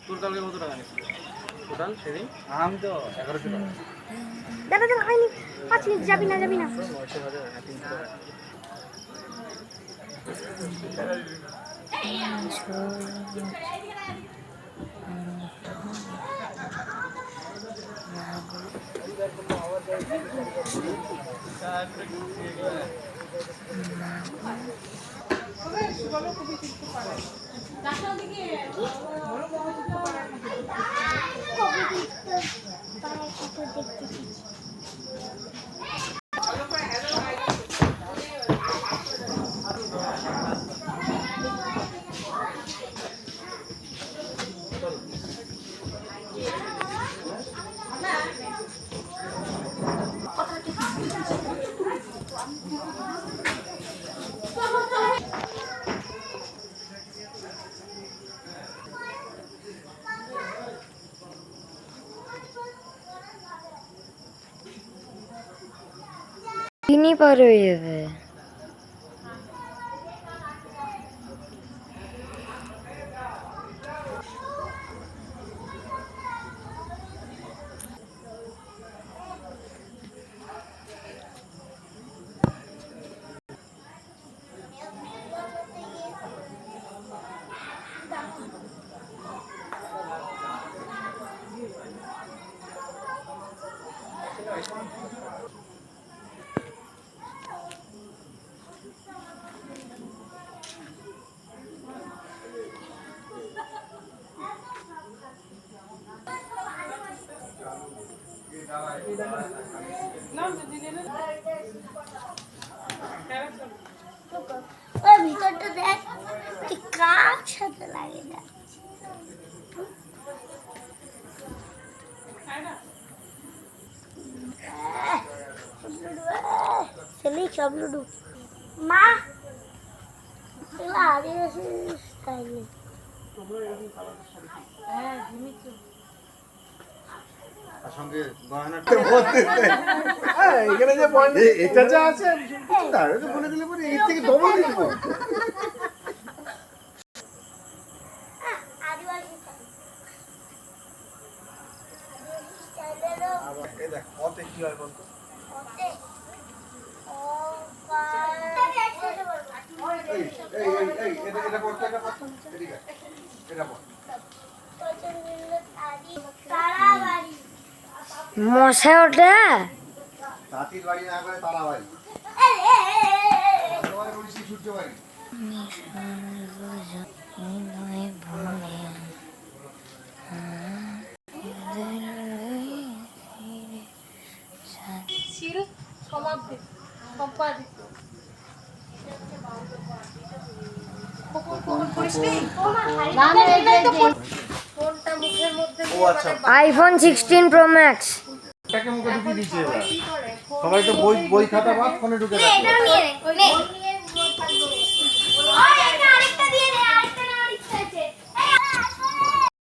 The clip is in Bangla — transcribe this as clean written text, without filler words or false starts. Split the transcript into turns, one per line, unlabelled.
তোর কালকে কত টাকা নিচ্ছিল টোটাল সেদিন? আমি তো 1100 টাকা।
দাদা দাদা হয়নি 5 মিনিট যাবি না
900 হাজার না 300 টাকা।
দিনই পার হয়ে যাবে। ভিতরটা দেখ কার সাথে লাগে না ছেলে সব লুডু মা এগুলো আদিবাসী স্টাইলে।
সঙ্গে গয়নাটা এখানে যে পয়েন্ট এটা যা আছে তার তো বলে দিলে পরে এর থেকে ডবল দিয়ে দেবো। এই দেখ কতে কি হয় বলতো এই এই এই এটা পড়তে এটা পড়তে এদিকে এটা পড়
মশা ওটা
তাঁতির বাড়ি না করে তারা বাড়ি তোমার বলছি সূর্য বাড়ি
সমাপ্তি সম্পাদিত
আইফোন 16 প্রো ম্যাক্স।
এটাকে মুখে ঢুকিয়ে দিয়েছে এবার সবাই তো বই খাতা বাদ ফোনে ঢুকে রাখে।